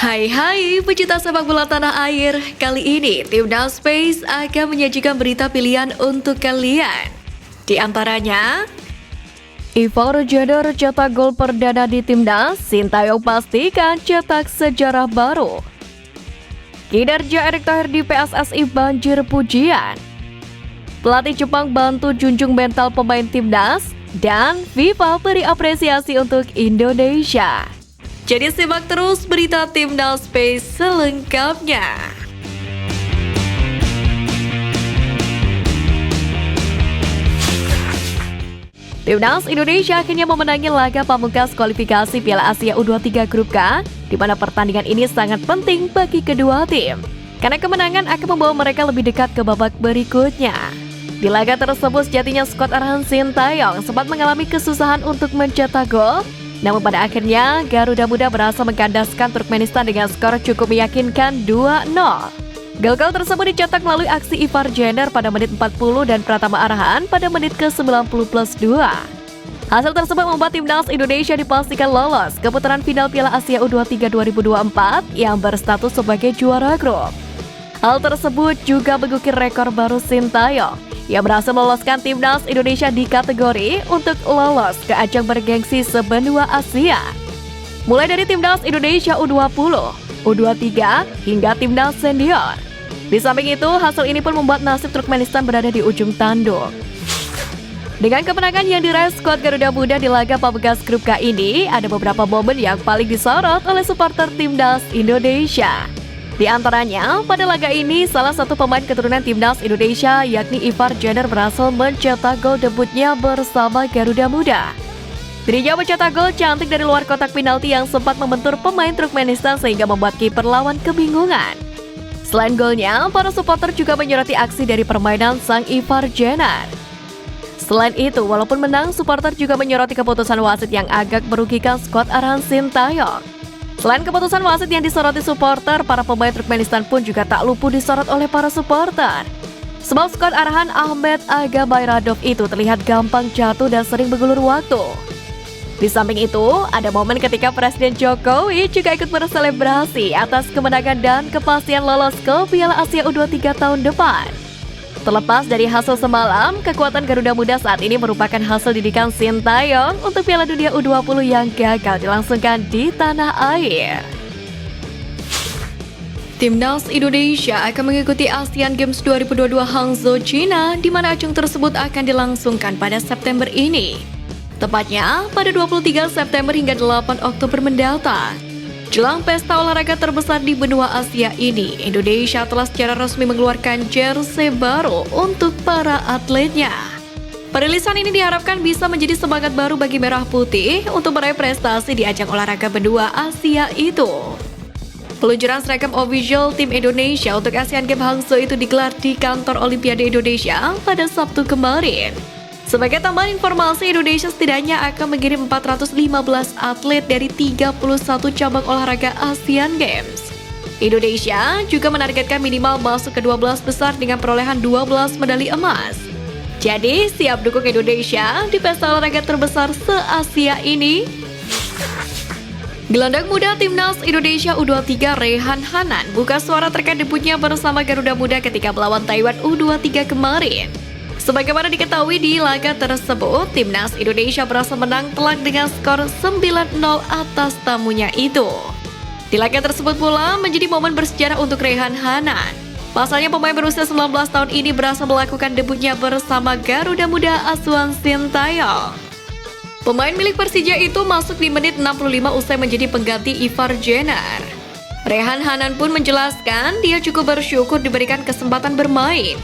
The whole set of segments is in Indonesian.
Hai pecinta sepak bola tanah air. Kali ini Timnas Space akan menyajikan berita pilihan untuk kalian. Di antaranya, Ivar Jenner cetak gol perdana di Timnas, Sintayong pastikan cetak sejarah baru. Kinerja Erick Thohir di PSSI banjir pujian. Pelatih Jepang bantu junjung mental pemain Timnas, dan FIFA beri apresiasi untuk Indonesia. Jadi simak terus berita Timnas Space selengkapnya. Timnas Indonesia akhirnya memenangi laga pamungkas kualifikasi Piala Asia U23 Grup K, di mana pertandingan ini sangat penting bagi kedua tim, karena kemenangan akan membawa mereka lebih dekat ke babak berikutnya. Di laga tersebut sejatinya skuad arahan Sintayong sempat mengalami kesusahan untuk mencetak gol. Namun pada akhirnya Garuda Muda berhasil mengkandaskan Turkmenistan dengan skor cukup meyakinkan 2-0. Gol-gol tersebut dicetak melalui aksi Ivar Jenner pada menit 40 dan Pratama Arhan pada menit ke-90+2. Hasil tersebut membuat Timnas Indonesia dipastikan lolos ke putaran final Piala Asia U23 2024 yang berstatus sebagai juara grup. Hal tersebut juga mengukir rekor baru Sintayong yang berhasil meloloskan Timnas Indonesia di kategori untuk lolos ke ajang bergengsi sebenua Asia. Mulai dari Timnas Indonesia U20, U23, hingga Timnas Senior. Di samping itu, hasil ini pun membuat nasib Turkmenistan berada di ujung tanduk. Dengan kemenangan yang diraih skuad Garuda Muda di laga pamungkas Grup K ini, ada beberapa momen yang paling disorot oleh supporter Timnas Indonesia. Di antaranya, pada laga ini, salah satu pemain keturunan Timnas Indonesia, yakni Ivar Jenner berhasil mencetak gol debutnya bersama Garuda Muda. Dirinya mencetak gol cantik dari luar kotak penalti yang sempat membentur pemain Turkmenistan sehingga membuat kiper lawan kebingungan. Selain golnya, para supporter juga menyoroti aksi dari permainan sang Ivar Jenner. Selain itu, walaupun menang, supporter juga menyoroti keputusan wasit yang agak merugikan skuad arahan Sintayong. Selain keputusan wasit yang disoroti supporter, para pemain Turkmenistan pun juga tak luput disorot oleh para supporter. Sebab skuad arahan Ahmet Aga Bayradov itu terlihat gampang jatuh dan sering bergulur waktu. Di samping itu, ada momen ketika Presiden Jokowi juga ikut berselebrasi atas kemenangan dan kepastian lolos ke Piala Asia U23 tahun depan. Terlepas dari hasil semalam, kekuatan Garuda Muda saat ini merupakan hasil didikan Sintayong untuk Piala Dunia U20 yang gagal dilangsungkan di tanah air. Timnas Indonesia akan mengikuti Asian Games 2022 Hangzhou, China, di mana ajang tersebut akan dilangsungkan pada September ini. Tepatnya pada 23 September hingga 8 Oktober mendatang. Jelang pesta olahraga terbesar di benua Asia ini, Indonesia telah secara resmi mengeluarkan jersey baru untuk para atletnya. Perilisan ini diharapkan bisa menjadi semangat baru bagi Merah Putih untuk meraih prestasi di ajang olahraga benua Asia itu. Peluncuran seragam official tim Indonesia untuk Asian Games Hangzhou itu digelar di kantor Olimpiade Indonesia pada Sabtu kemarin. Sebagai tambahan informasi, Indonesia setidaknya akan mengirim 415 atlet dari 31 cabang olahraga Asian Games. Indonesia juga menargetkan minimal masuk ke 12 besar dengan perolehan 12 medali emas. Jadi, siap dukung Indonesia di pesta olahraga terbesar se-Asia ini. Gelandang muda Timnas Indonesia U23 Rehan Hanan buka suara terkait debutnya bersama Garuda Muda ketika melawan Taiwan U23 kemarin. Sebagaimana diketahui di laga tersebut, Timnas Indonesia berhasil menang telak dengan skor 9-0 atas tamunya itu. Di laga tersebut pula menjadi momen bersejarah untuk Rehan Hanan. Pasalnya pemain berusia 19 tahun ini berhasil melakukan debutnya bersama Garuda Muda asuhan Sintayong. Pemain milik Persija itu masuk di menit 65 usai menjadi pengganti Ivar Jenner. Rehan Hanan pun menjelaskan dia cukup bersyukur diberikan kesempatan bermain.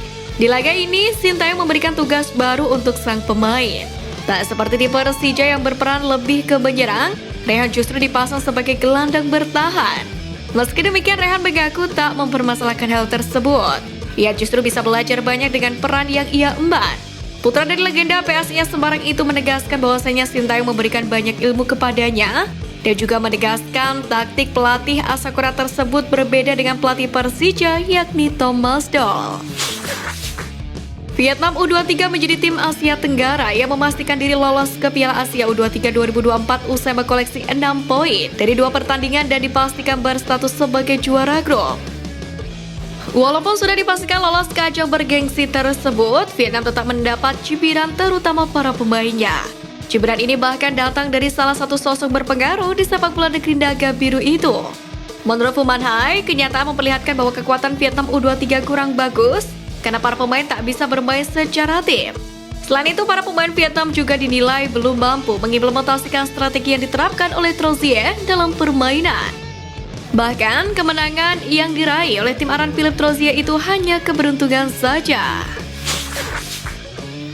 Di laga ini, Sintayong memberikan tugas baru untuk sang pemain. Tak seperti di Persija yang berperan lebih ke menyerang, Rehan justru dipasang sebagai gelandang bertahan. Meski demikian, Rehan mengaku tak mempermasalahkan hal tersebut. Ia justru bisa belajar banyak dengan peran yang ia emban. Putra dari legenda PSIS Semarang itu menegaskan bahwasanya Sintayong memberikan banyak ilmu kepadanya dan juga menegaskan taktik pelatih Asakura tersebut berbeda dengan pelatih Persija yakni Thomas Doll. Vietnam U23 menjadi tim Asia Tenggara yang memastikan diri lolos ke Piala Asia U23 2024 usai mengkoleksi 6 poin dari 2 pertandingan dan dipastikan berstatus sebagai juara grup. Walaupun sudah dipastikan lolos ke ajang bergengsi tersebut, Vietnam tetap mendapat cibiran terutama para pemainnya. Cibiran ini bahkan datang dari salah satu sosok berpengaruh di sepak bola negeri naga biru itu. Menurut Pham Minh Hai, kenyataan memperlihatkan bahwa kekuatan Vietnam U23 kurang bagus karena para pemain tak bisa bermain secara tim. Selain itu, para pemain Vietnam juga dinilai belum mampu mengimplementasikan strategi yang diterapkan oleh Trozier dalam permainan. Bahkan, kemenangan yang diraih oleh tim Aran Philippe Trozier itu hanya keberuntungan saja.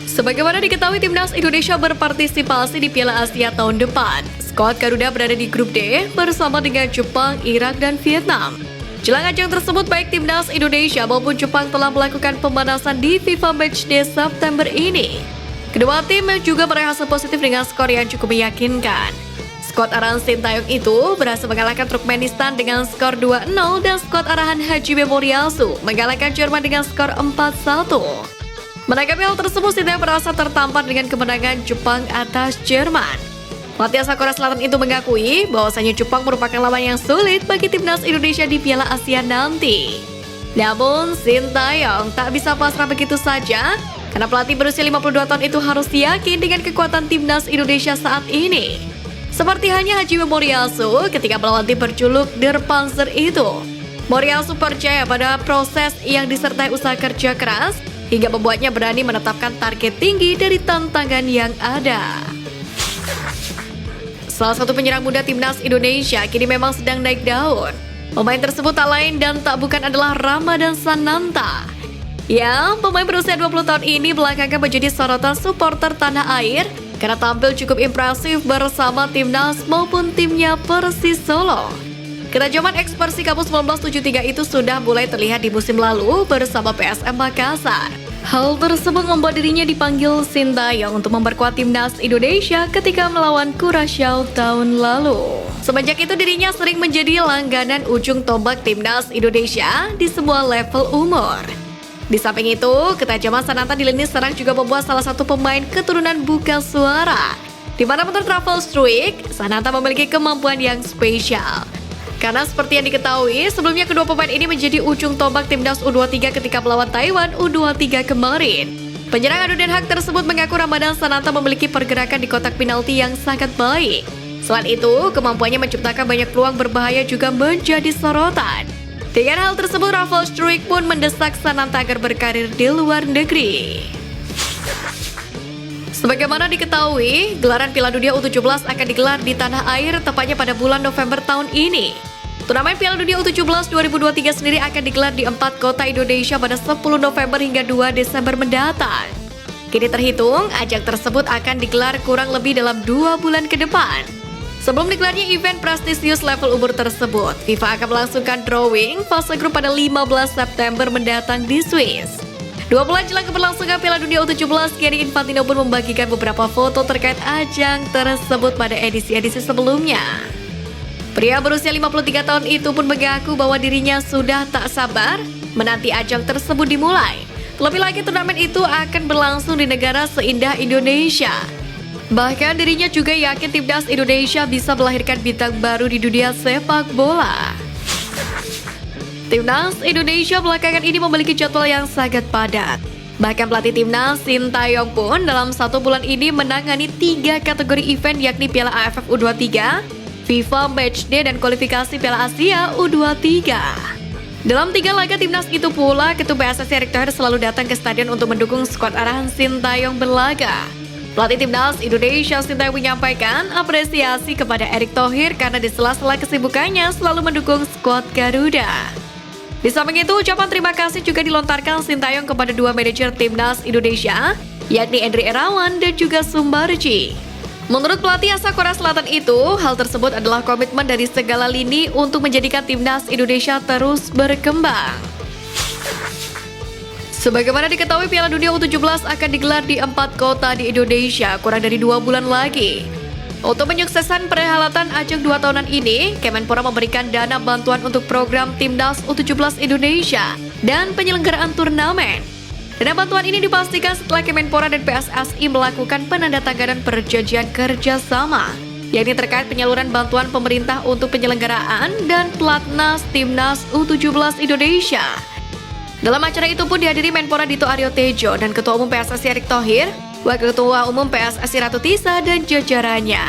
Sebagaimana diketahui, timnas Indonesia berpartisipasi di Piala Asia tahun depan. Skuad Garuda berada di grup D bersama dengan Jepang, Irak, dan Vietnam. Jelang ajang tersebut, baik timnas Indonesia maupun Jepang telah melakukan pemanasan di FIFA Matchday September ini. Kedua tim juga meraih hasil positif dengan skor yang cukup meyakinkan. Skuad arahan Sintayong itu berhasil mengalahkan Turkmenistan dengan skor 2-0 dan skuad arahan Haji Memorialsu mengalahkan Jerman dengan skor 4-1. Menanggapi hal tersebut, Sintayong merasa tertampar dengan kemenangan Jepang atas Jerman. Pelatih asal Korea Selatan itu mengakui bahwasanya Jepang merupakan lawan yang sulit bagi timnas Indonesia di Piala Asia nanti. Namun, Sintayong tak bisa pasrah begitu saja karena pelatih berusia 52 tahun itu harus yakin dengan kekuatan timnas Indonesia saat ini. Seperti hanya Haji Memorialsu ketika melawan tim berjuluk Der Panzer itu. Memorialsu percaya pada proses yang disertai usaha kerja keras hingga membuatnya berani menetapkan target tinggi dari tantangan yang ada. Salah satu penyerang muda timnas Indonesia kini memang sedang naik daun. Pemain tersebut tak lain dan tak bukan adalah Ramadan Sananta. Ya, pemain berusia 20 tahun ini belakangan menjadi sorotan supporter tanah air karena tampil cukup impresif bersama timnas maupun timnya Persis Solo. Ketajaman eks Persikabo 1973 itu sudah mulai terlihat di musim lalu bersama PSM Makassar. Hal tersebut membuat dirinya dipanggil Sintayong untuk memperkuat timnas Indonesia ketika melawan Curaçao tahun lalu. Semenjak itu dirinya sering menjadi langganan ujung tombak timnas Indonesia di semua level umur. Di samping itu, ketajaman Sananta di lini serang juga membuat salah satu pemain keturunan buka suara. Di mana menurut Rafael Struijk, Sananta memiliki kemampuan yang spesial. Karena seperti yang diketahui, sebelumnya kedua pemain ini menjadi ujung tombak timnas U23 ketika melawan Taiwan U23 kemarin. Penyerang adu Den Haag tersebut mengaku Ramadan Sananta memiliki pergerakan di kotak penalti yang sangat baik. Selain itu, kemampuannya menciptakan banyak peluang berbahaya juga menjadi sorotan. Dengan hal tersebut, Rafael Struijk pun mendesak Sananta agar berkarir di luar negeri. Sebagaimana diketahui, gelaran Piala Dunia U17 akan digelar di tanah air tepatnya pada bulan November tahun ini. Turnamen Piala Dunia U17 2023 sendiri akan digelar di 4 kota Indonesia pada 10 November hingga 2 Desember mendatang. Kini terhitung, ajang tersebut akan digelar kurang lebih dalam 2 bulan ke depan. Sebelum digelarnya event prestisius level umur tersebut, FIFA akan melangsungkan drawing fase grup pada 15 September mendatang di Swiss. 2 bulan jelang keberlangsungan Piala Dunia U17, Gianni Infantino pun membagikan beberapa foto terkait ajang tersebut pada edisi-edisi sebelumnya. Pria berusia 53 tahun itu pun mengaku bahwa dirinya sudah tak sabar menanti ajang tersebut dimulai. Lebih lagi, turnamen itu akan berlangsung di negara seindah Indonesia. Bahkan dirinya juga yakin timnas Indonesia bisa melahirkan bintang baru di dunia sepak bola. Timnas Indonesia belakangan ini memiliki jadwal yang sangat padat. Bahkan pelatih timnas Sintayong pun dalam 1 bulan ini menangani 3 kategori event yakni Piala AFF U23, FIFA Matchday, dan kualifikasi Piala Asia U23. Dalam 3 laga timnas itu pula, Ketua PSSI Erick Thohir selalu datang ke stadion untuk mendukung skuad arahan Sintayong berlaga. Pelatih timnas Indonesia Sintayong menyampaikan apresiasi kepada Erick Thohir karena di sela-sela kesibukannya selalu mendukung skuad Garuda. Di samping itu, ucapan terima kasih juga dilontarkan Sintayong kepada 2 manajer timnas Indonesia, yakni Endri Irawan dan juga Sumbarji. Menurut pelatih asal Korea Selatan itu, hal tersebut adalah komitmen dari segala lini untuk menjadikan timnas Indonesia terus berkembang. Sebagaimana diketahui, Piala Dunia U17 akan digelar di 4 kota di Indonesia kurang dari 2 bulan lagi. Untuk menyukseskan perhelatan ajang 2 tahunan ini, Kemenpora memberikan dana bantuan untuk program Timnas U17 Indonesia dan penyelenggaraan turnamen. Dana bantuan ini dipastikan setelah Kemenpora dan PSSI melakukan penandatanganan perjanjian kerjasama, yakni terkait penyaluran bantuan pemerintah untuk penyelenggaraan dan Platnas Timnas U17 Indonesia. Dalam acara itu pun dihadiri Menpora Dito Aryo Tejo dan Ketua Umum PSSI Erick Thohir, Wakil Ketua Umum PSSI Ratu Tisa, dan jajarannya.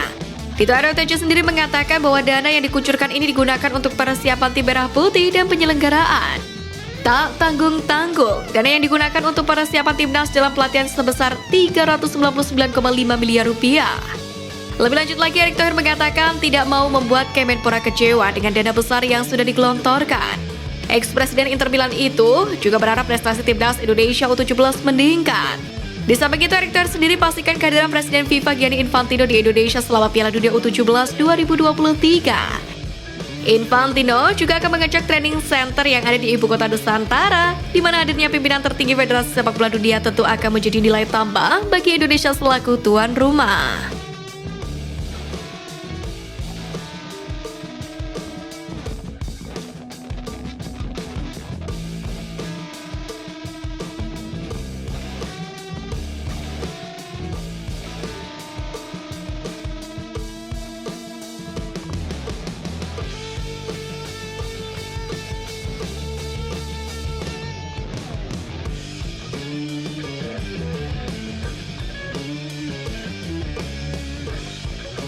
Dito Aryo Tejo sendiri mengatakan bahwa dana yang dikucurkan ini digunakan untuk persiapan tim merah putih dan penyelenggaraan. Tak tanggung-tanggung, dana yang digunakan untuk persiapan timnas dalam pelatihan sebesar Rp399,5 miliar. Lebih lanjut lagi, Erick Thohir mengatakan tidak mau membuat Kemenpora kecewa dengan dana besar yang sudah digelontorkan. Ex-presiden Inter Milan itu juga berharap prestasi timnas Indonesia U17 meningkat. Di samping itu, Erick Thohir sendiri pastikan kehadiran Presiden FIFA Gianni Infantino di Indonesia selama Piala Dunia U17 2023. Infantino juga akan mengecek training center yang ada di Ibu Kota Nusantara, di mana hadirnya pimpinan tertinggi Federasi Sepak Bola Dunia tentu akan menjadi nilai tambah bagi Indonesia selaku tuan rumah.